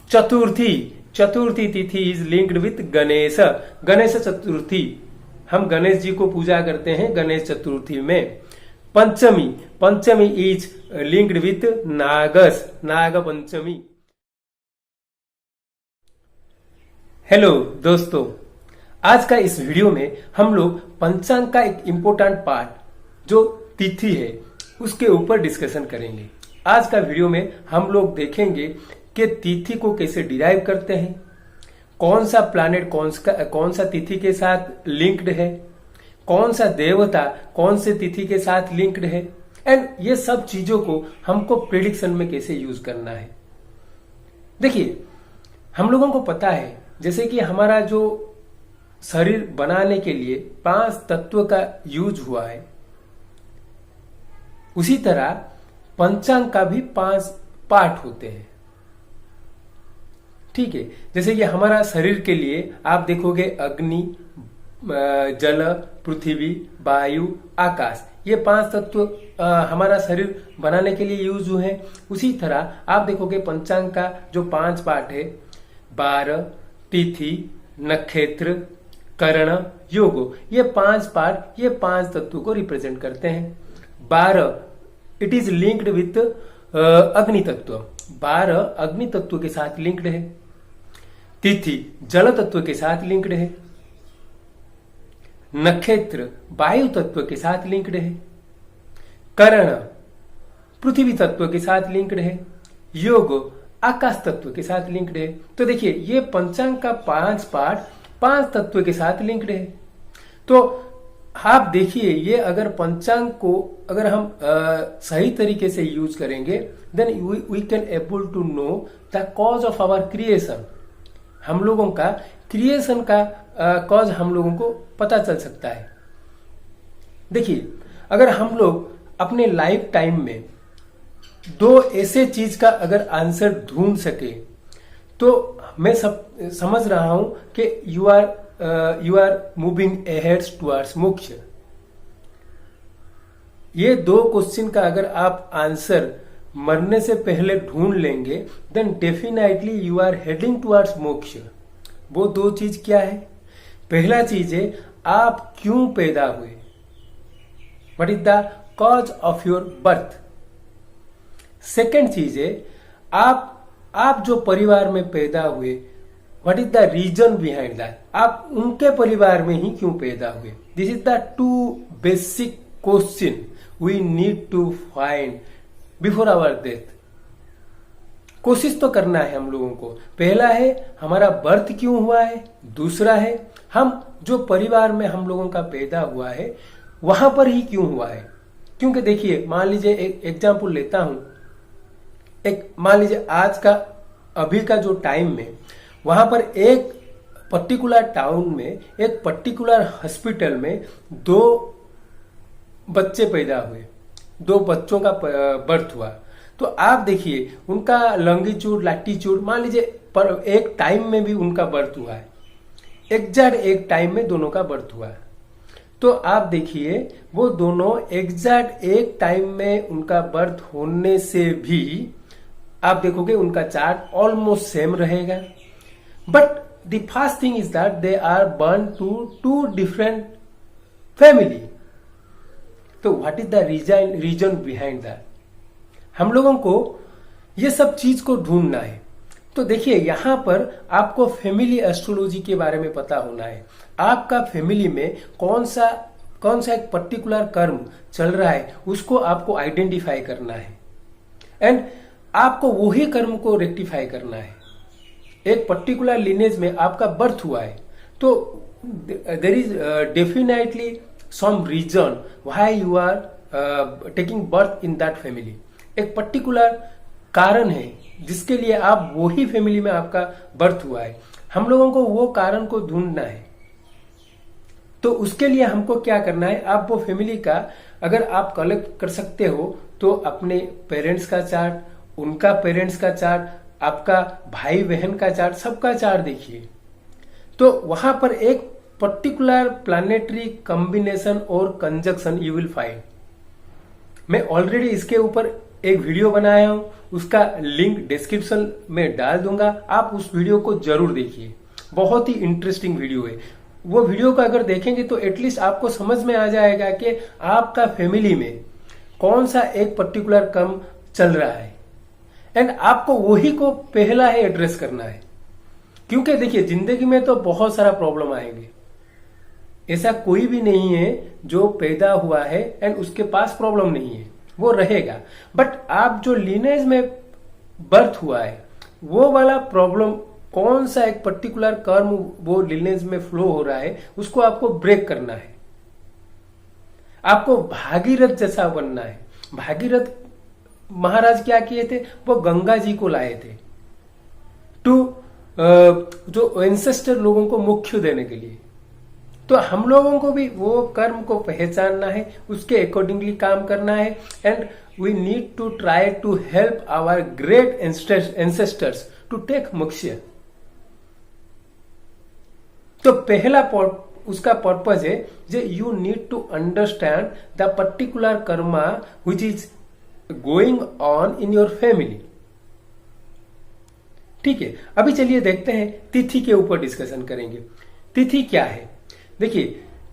Chaturthi, Chaturthi tithi is linked with Ganesh, Ganesh Chaturthi, हम गणेश जी को पूजा करते हैं गणेश चतुर्थी में। Panchami, Panchami is linked with Nagas, Nag Panchami. Hello दोस्तों, आज का इस वीडियो में हम लोग पंचांग का एक इम्पोर्टेंट पार्ट जो तिथि है उसके ऊपर डिस्कशन करेंगे। आज का वीडियो में हम लोग देखेंगे कि तिथि को कैसे डिराइव करते हैं, कौन सा प्लैनेट कौन सा तिथि के साथ लिंक्ड है, कौन सा देवता कौन से तिथि के साथ लिंक्ड है, एंड ये सब चीजों को हमको प्रिडिक्शन में कैसे यूज करना है। देखिए, हम लोगों को पता है जैसे कि हमारा जो शरीर बनाने के लिए 5 तत्व का यूज हुआ है, उसी तरह पंचांग का भी 5 पार्ट होते हैं। ठीक है, जैसे कि हमारा शरीर के लिए आप देखोगे अग्नि, जल, पृथ्वी, वायु, आकाश, ये 5 तत्व हमारा शरीर बनाने के लिए यूज हुए हैं। उसी तरह आप देखोगे पंचांग का जो 5 पार्ट है, 12, तिथि, नक्षत्र, करण, योग, ये 5 पार्ट ये 5 तत्व को रिप्रेजेंट करते हैं। 12 इट इज लिंक्ड विथ अग्नि तत्व, 12 अग्नि तत्व के साथ लिंक्ड है। तिथि जल तत्व के साथ लिंक्ड है। नक्षत्र वायु तत्व के साथ लिंक्ड है। करण पृथ्वी तत्व के साथ लिंक्ड है। योग आकाश तत्व के साथ लिंक्ड है। तो देखिए, ये पंचांग का 5 पार्ट 5 तत्व के साथ लिंक्ड है। तो आप देखिए, ये अगर पंचांग को अगर हम सही तरीके से यूज करेंगे, then we can able to know the cause of our creation. हम लोगों का क्रिएशन का कॉज हम लोगों को पता चल सकता है। देखिए, अगर हम लोग अपने लाइफ टाइम में 2 ऐसे चीज का अगर आंसर ढूंढ सके, तो मैं समझ रहा हूं कि you are moving ahead towards moksha. ये 2 क्वेश्चन का अगर आप आंसर मरने से पहले ढूंढ लेंगे, then definitely you are heading towards moksha. वो 2 चीज क्या है? पहला चीज है, आप क्यों पैदा हुए, what is the cause of your birth. Second चीज है, आप जो परिवार में पैदा हुए, what is the reason behind that, आप उनके परिवार में ही क्यों पैदा हुए। This is the 2 basic question we need to find before our death. कोशिश तो करना है हम लोगों को। पहला है हमारा बर्थ क्यों हुआ है, दूसरा है हम जो परिवार में हम लोगों का पैदा हुआ है वहां पर ही क्यों हुआ है। क्योंकि देखिए, मान लीजिए एक एग्जाम्पल लेता हूं, मान लीजिए आज का अभी का जो टाइम में वहां पर एक पर्टिकुलर टाउन में एक पर्टिकुलर हॉस्पिटल में 2 बच्चे पैदा हुए, 2 बच्चों का बर्थ हुआ। तो आप देखिए, उनका लॉन्गिट्यूड लैटिट्यूड मान लीजिए पर एक टाइम में भी उनका बर्थ हुआ है, एग्जैक्ट एक टाइम में दोनों का बर्थ हुआ है। तो आप देखिए, वो दोनों एग्जैक्ट एक टाइम में उनका बर्थ होने से भी आप देखोगे उनका चार्ट ऑलमोस्ट सेम रहेगा। But the first thing is that they are born to 2 different family. तो what is the reason behind that, हम लोगों को ये सब चीज को ढूंढना है। तो देखिए, यहां पर आपको फैमिली एस्ट्रोलॉजी के बारे में पता होना है। आपका फैमिली में कौन सा एक पर्टिकुलर कर्म चल रहा है, उसको आपको आइडेंटिफाई करना है एंड आपको वही कर्म को रेक्टिफाई करना है। एक पर्टिकुलर लिनेज में आपका बर्थ हुआ है, तो there is definitely some reason why you are taking birth in that family. एक पर्टिकुलर कारण है जिसके लिए आप वही फैमिली में आपका बर्थ हुआ है। हम लोगों को वो कारण को ढूंढना है। तो उसके लिए हमको क्या करना है, आप वो फैमिली का अगर आप कलेक्ट कर सकते हो तो अपने पेरेंट्स का चार्ट, उनका पेरेंट्स का चार्ट, आपका भाई बहन का चार्ट, सबका चार्ट देखिए। तो वहां पर एक पर्टिकुलर प्लैनेटरी कॉम्बिनेशन और कंजक्शन यू विल फाइंड। मैं ऑलरेडी इसके ऊपर एक वीडियो बनाया हूं, उसका लिंक डिस्क्रिप्शन में डाल दूंगा, आप उस वीडियो को जरूर देखिए। बहुत ही इंटरेस्टिंग वीडियो है। वो वीडियो को अगर देखेंगे तो एटलीस्ट आपको समझ में आ जाएगा कि आपका फैमिली में कौन सा एक पर्टिकुलर कर्म चल रहा है, एंड आपको वही को पहला है एड्रेस करना है। क्योंकि देखिए, जिंदगी में तो बहुत सारा प्रॉब्लम आएंगे, ऐसा कोई भी नहीं है जो पैदा हुआ है एंड उसके पास प्रॉब्लम नहीं है, वो रहेगा। बट आप जो लीनेज में बर्थ हुआ है, वो वाला प्रॉब्लम, कौन सा एक पर्टिकुलर कर्म वो लीनेज में फ्लो हो रहा है, उसको आपको ब्रेक करना है। आपको भागीरथ जैसा बनना है। भागीरथ महाराज क्या किए थे, वो गंगा जी को लाए थे टू जो एंसेस्टर लोगों को मोक्ष देने के लिए। तो हम लोगों को भी वो कर्म को पहचानना है, उसके अकॉर्डिंगली काम करना है, and we need to try to help our great ancestors to take moksha. तो पहला उसका पर्पज है जे you need to understand the particular karma which is going on in your family. ठीक है, अभी चलिए देखते हैं तिथि के ऊपर डिस्कशन करेंगे। तिथि क्या है? देखिए,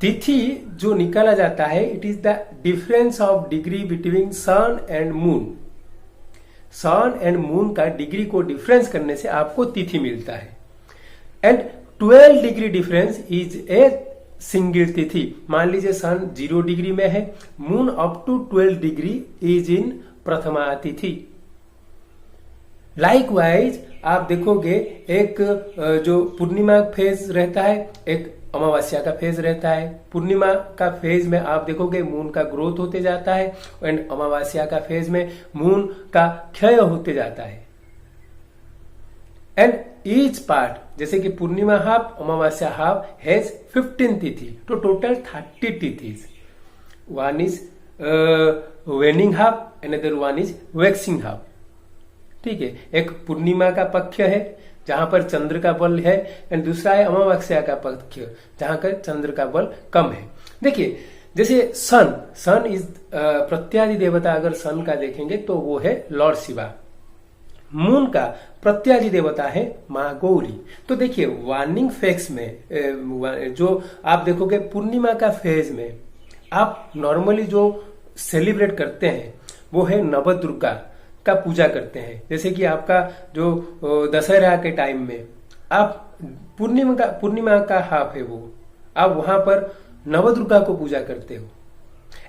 तिथि जो निकाला जाता है, it is the difference of degree between sun and moon. Sun and moon का डिग्री को डिफरेंस करने से आपको तिथि मिलता है, and 12 degree difference is a single tithi. मान लीजिए सन 0 डिग्री में है, moon up to 12 degree is in prathama tithi. Likewise आप देखोगे, एक जो पूर्णिमा फेज रहता है, एक अमावस्या का फेज रहता है। पूर्णिमा का फेज में आप देखोगे मून का ग्रोथ होते जाता है, एंड अमावस्या का फेज में मून का क्षय होते जाता है। एंड ईच पार्ट, जैसे कि Purnima half, Amavasya half has 15 tithi, तो total 30 tithis. One is waning half, another one is waxing half. ठीक है, एक पूर्णिमा का पक्ष है जहां पर चंद्र का बल है, एंड दूसरा है अमावस्या का पक्ष जहां पर चंद्र का बल कम है। देखिए, जैसे सन इज प्रत्यादि देवता, अगर सन का देखेंगे तो वो है लॉर्ड शिवा। मून का प्रत्यादि देवता है मां गौरी। तो देखिए, वार्निंग फेज में जो आप देखोगे, पूर्णिमा का फेज में आप नॉर्मली जो सेलिब्रेट करते हैं वो है नवदुर्गा का पूजा करते हैं। जैसे कि आपका जो दशहरा के टाइम में आप पूर्णिमा का हाफ है, वो आप वहां पर नवदुर्गा को पूजा करते हो।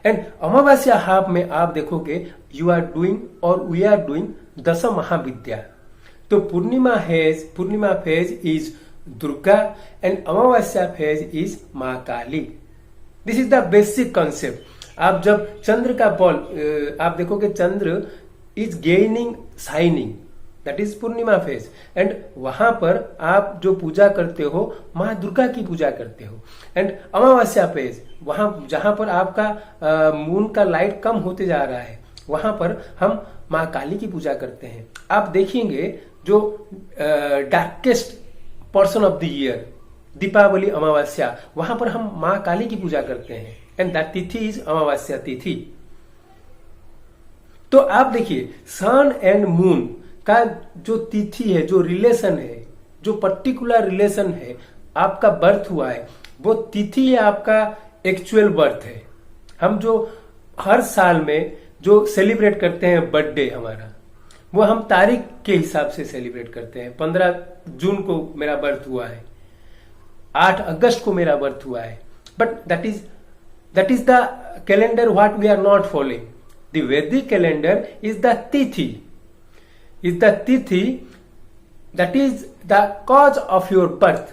एंड अमावस्या हाफ में आप देखोगे यू आर डूइंग और we are doing Dash Mahavidya. तो Purnima phase is Durga and Amavasya phase is Maa Kali. This is the basic concept. आप जब चंद्र का बल आप देखोगे, Chandra is gaining shining, that is Purnima phase, and वहां पर आप जो पूजा करते हो मां दुर्गा की पूजा करते हो। एंड अमावस्या फेज, वहां जहां पर आपका मून का लाइट कम होते जा रहा है, वहां पर हम मां काली की पूजा करते हैं। आप देखेंगे जो darkest person of the year, Deepavali amavasya, वहां पर हम मां काली की पूजा करते हैं, एंड दैट तिथि इज अमावस्या तिथि। तो आप देखिए, सन एंड मून का जो तिथि है, जो रिलेशन है, जो पर्टिकुलर रिलेशन है, आपका बर्थ हुआ है, वो तिथि है आपका एक्चुअल बर्थ है। हम जो हर साल में जो सेलिब्रेट करते हैं बर्थडे हमारा, वो हम तारीख के हिसाब से सेलिब्रेट करते हैं। 15 जून को मेरा बर्थ हुआ है, 8 अगस्त को मेरा बर्थ हुआ है, but that is the calendar what we are not following. The Vedic calendar is the tithi, that is the cause of your birth.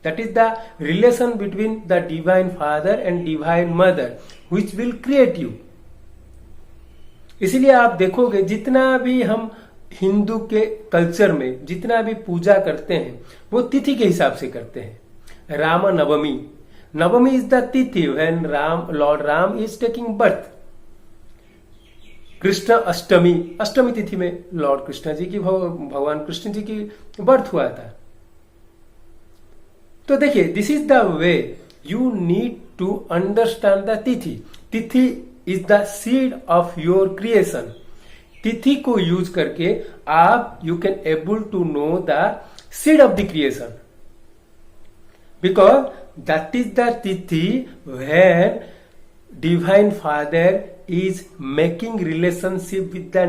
That is the relation between the divine father and divine mother which will create you. इसलिए आप देखोगे, जितना भी हम हिंदू के culture में जितना भी पूजा करते हैं वो तिथि के हिसाब से करते हैं। Ram Navami is the tithi when lord Ram is taking birth. Krishna Ashtami तिथि में लॉर्ड कृष्ण जी की, भगवान कृष्ण जी की बर्थ हुआ था। तो देखिए, this is the way you need to understand the tithi. Tithi is the seed of your creation, तिथि को यूज करके आप you can able to know the seed of the creation, because that is the tithi when divine father is making relationship with the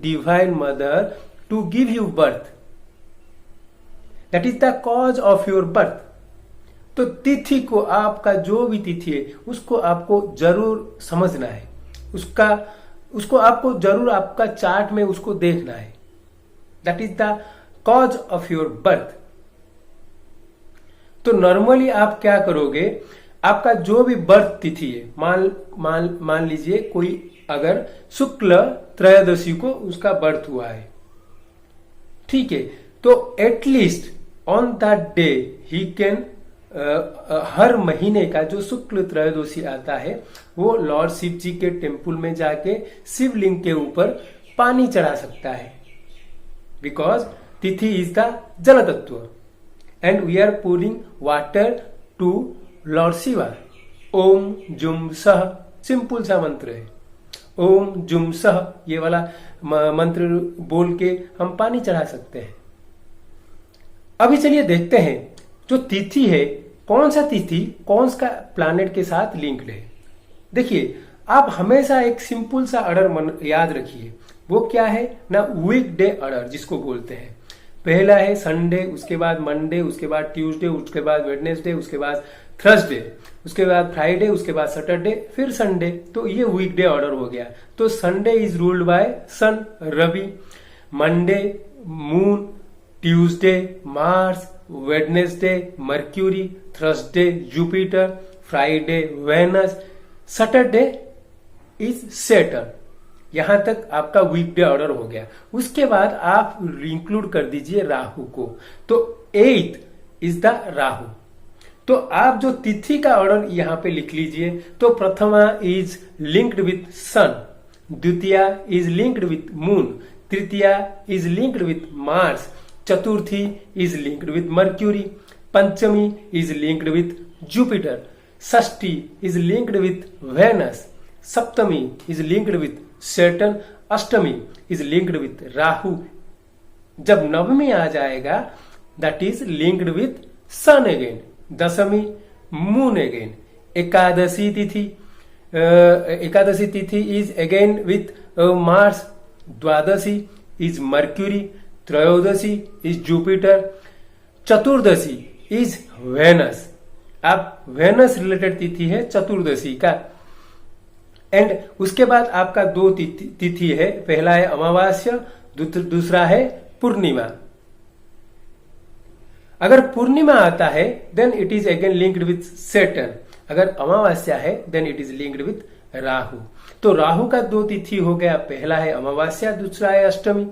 divine mother to give you birth. That is the cause of your birth. तो तिथि को, आपका जो भी तिथि है उसको आपको जरूर समझना है, उसको आपको जरूर आपका चार्ट में उसको देखना है. That is the cause of your birth. तो नॉर्मली आप क्या करोगे, आपका जो भी बर्थ तिथि है, मान लीजिए कोई अगर शुक्ल त्रयोदशी को उसका बर्थ हुआ है, ठीक है, तो at least on that day he can हर महीने का जो शुक्ल त्रयोदशी आता है वो लॉर्ड शिव जी के टेम्पल में जाके शिवलिंग के ऊपर पानी चढ़ा सकता है, बिकॉज तिथि is the jal tattva and we are pouring water to lord Shiva. Om जुम सह, सिंपल सा मंत्र है. ओम जुम सह, ये वाला मंत्र बोल के हम पानी चढ़ा सकते हैं. अभी चलिए देखते हैं जो तिथि है, कौन सा तिथि कौन सा प्लैनेट के साथ लिंक्ड है. देखिए, आप हमेशा एक सिंपल सा ऑर्डर याद रखिए. वो क्या है ना, वीक डे ऑर्डर जिसको बोलते हैं. पहला है संडे, उसके बाद मंडे, उसके बाद ट्यूसडे, उसके बाद वेडनेसडे, उसके बाद थर्सडे, उसके बाद फ्राइडे, उसके बाद सैटरडे, फिर संडे. तो ये वीकडे ऑर्डर हो गया. तो Sunday is ruled by sun, Ravi. Monday moon, Tuesday Mars, Wednesday Mercury, Thursday Jupiter, Friday Venus, Saturday is Saturn. यहां तक आपका वीकडे ऑर्डर हो गया. उसके बाद आप इंक्लूड कर दीजिए राहु को. तो 8th इज द राहु. तो आप जो तिथि का ऑर्डर यहां पे लिख लीजिए. तो Prathama is linked with sun, Dwitiya is linked with moon, Tritiya is linked with Mars, Chaturthi is linked with Mercury, Panchami is linked with Jupiter, Shashthi is linked with Venus, Saptami is linked with Saturn, Ashtami is linked with Rahu. जब नवमी आ जाएगा that is linked with sun again, Dashami moon again, Ekadashi tithi is again with Mars, Dwadashi is Mercury, Trayodashi is Jupiter, Chaturdashi is Venus. आप Venus related तिथि है चतुर्दशी का. And उसके बाद आपका 2 तिथि है. पहला है अमावास्या, दूसरा है पूर्णिमा. अगर पूर्णिमा आता है then it is again linked with Saturn. अगर अमावास्या है then it is linked with Rahu. तो राहु का 2 तिथि हो गया. पहला है अमावास्या, दूसरा है अष्टमी.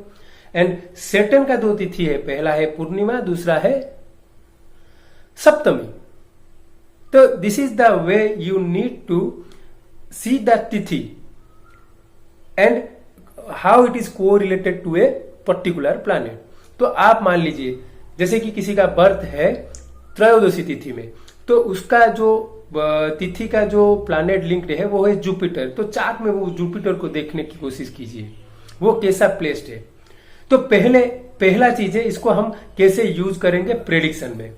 एंड सैटर्न का 2 तिथि है. पहला है पूर्णिमा, दूसरा है सप्तमी. तो this is the way you need to see the तिथि and how it is co-related to a particular planet. तो आप मान लीजिए जैसे कि किसी का बर्थ है त्रयोदशी तिथि में, तो उसका जो तिथि का जो प्लैनेट लिंक्ड है वो है जुपिटर. तो चार्ट में वो जुपिटर को देखने की कोशिश कीजिए वो कैसा प्लेस्ड है. तो पहला चीज है, इसको हम कैसे यूज करेंगे प्रेडिक्शन में.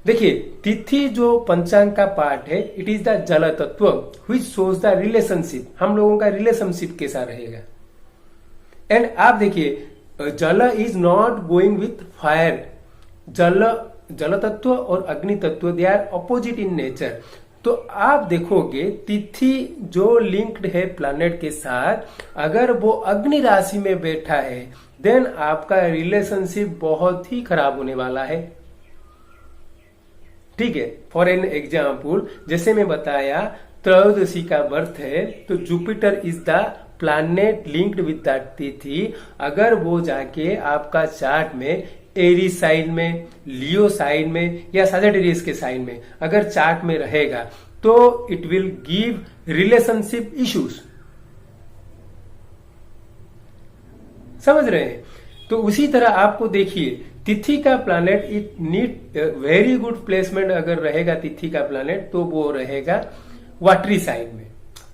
देखिए, तिथि जो पंचांग का पार्ट है इट इज द जल तत्व व्हिच शोज द रिलेशनशिप. हम लोगों का रिलेशनशिप कैसा रहेगा. एंड आप देखिए jal is not going with fire. जल तत्व और अग्नि तत्व they are opposite in nature. तो आप देखोगे तिथि जो लिंक्ड है प्लैनेट के साथ, अगर वो अग्नि राशि में बैठा है देन आपका रिलेशनशिप बहुत ही खराब होने वाला है. ठीक है, फॉर एन एग्जाम्पल जैसे मैं बताया त्रयोदशी का बर्थ है तो Jupiter is the planet linked with that तिथि. अगर वो जाके आपका चार्ट में एरीज साइन में, लियो साइन में या सजिटेरियस के साइन में अगर चार्ट में रहेगा तो it will give relationship issues. समझ रहे हैं. तो उसी तरह आपको देखिए तिथि का planet it need very good placement. अगर रहेगा तिथि का प्लैनेट तो वो रहेगा वाटरी साइन में.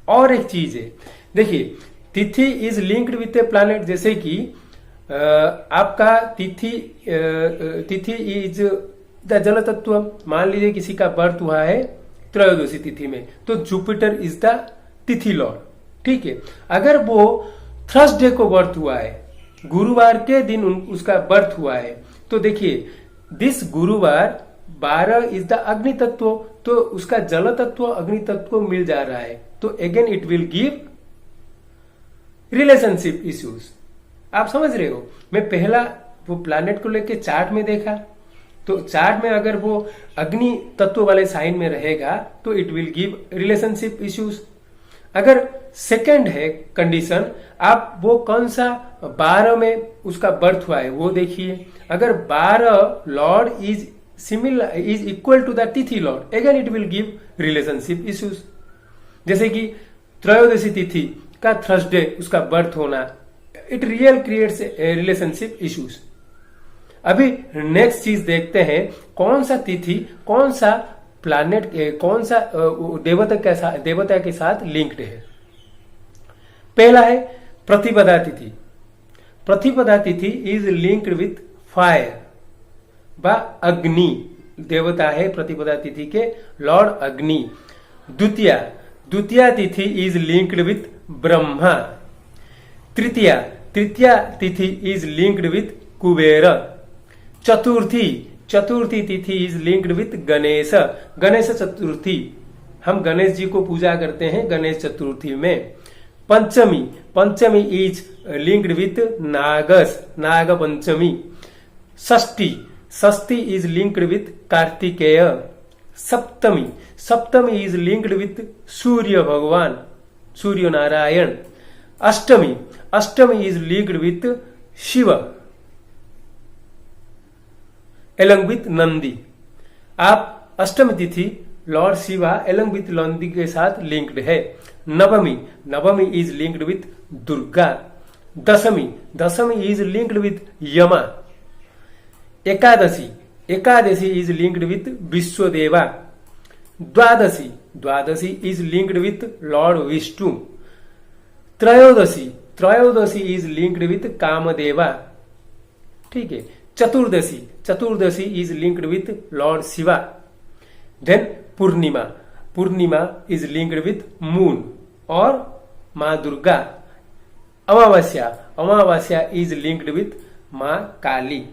और एक चीज है, देखिए तिथि is linked with A planet, जैसे कि आपका तिथि इज द जल तत्व। मान लीजिए किसी का बर्थ हुआ है त्रयोदशी तिथि में, तो Jupiter is the tithi Lord. ठीक है, अगर वो थर्सडे को बर्थ हुआ है, गुरुवार के दिन उसका बर्थ हुआ है, तो देखिए दिस गुरुवार 12 इज द अग्नि तत्व, तो उसका जल तत्व अग्नि तत्व मिल जा रहा है, तो again it will give relationship issues. आप समझ रहे हो, मैं पहला वो प्लैनेट को लेके चार्ट में देखा, तो चार्ट में अगर वो अग्नि तत्व वाले साइन में रहेगा तो it will give relationship issues. अगर सेकंड है कंडीशन, आप वो कौन सा 12 में उसका बर्थ हुआ है वो देखिए। अगर 12 lord is similar is equal to the tithi lord, again it will give relationship issues. जैसे कि त्रयोदशी तिथि का थर्सडे उसका बर्थ होना, it real creates relationship issues. अभी नेक्स्ट चीज देखते हैं, कौन सा तिथि कौन सा प्लैनेट कौन सा देवता के साथ लिंक्ड है। पहला है प्रतिपदा तिथि। प्रतिपदा तिथि इज लिंक्ड विथ फायर व अग्नि, देवता है प्रतिपदा तिथि के Lord Agni. Dwitiya tithi is linked with Brahma. Tritiya tithi is linked with Kuber. Chaturthi tithi is linked with Ganesh. Ganesh Chaturthi, हम गणेश जी को पूजा करते हैं गणेश चतुर्थी में। Panchami is linked with Nag Panchami. Shashthi is linked with Kartikeya. Saptami is linked with Surya Bhagwan, Surya Narayan. Ashtami is linked with Shiv along with Nandi. आप Ashtami tithi lord Shiva along with Nandi के साथ लिंक्ड है। Navami is linked with Durga. Dashami is linked with Yama. Ekadashi is linked with Vishwadeva. Dwadashi is linked with lord Vishnu. Trayodashi is linked with Kamadeva. ठीक है, Chaturdashi is linked with lord Shiva. Then Purnima is linked with moon और माँ दुर्गा। अमावस्या is linked with माँ काली।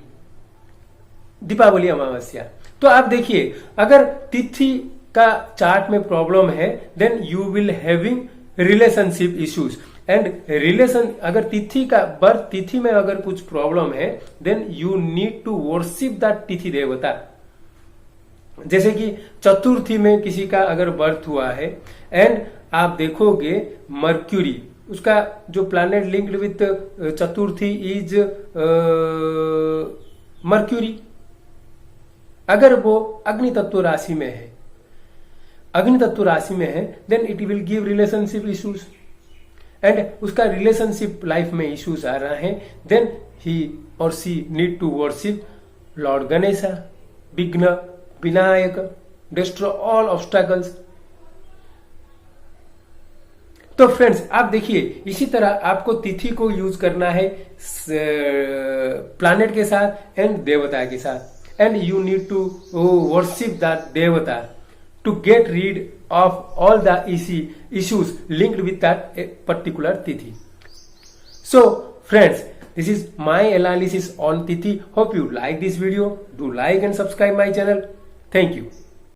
दीपावली अमावस्या। तो आप देखिए, अगर तिथि का चार्ट में प्रॉब्लम है, then you will having relationship issues and relation. अगर तिथि का बर्थ तिथि में अगर कुछ प्रॉब्लम है, then you need to worship that tithi devta. जैसे कि चतुर्थी में किसी का अगर बर्थ हुआ है एंड आप देखोगे मर्क्यूरी, उसका जो planet linked with Chaturthi is Mercury. अगर वो अग्नि तत्व राशि में है, then it will give relationship issues and उसका रिलेशनशिप लाइफ में इश्यूज आ रहा है, देन ही और she need to worship lord Ganesha, Vighna Vinayak, destroy all obstacles. तो फ्रेंड्स आप देखिए, इसी तरह आपको तिथि को यूज करना है प्लैनेट के साथ एंड देवता के साथ, and you need to worship that devata to get rid of all the issues linked with that particular tithi. So friends, this is my analysis on tithi. Hope you like this video. Do like and subscribe my channel. Thank you.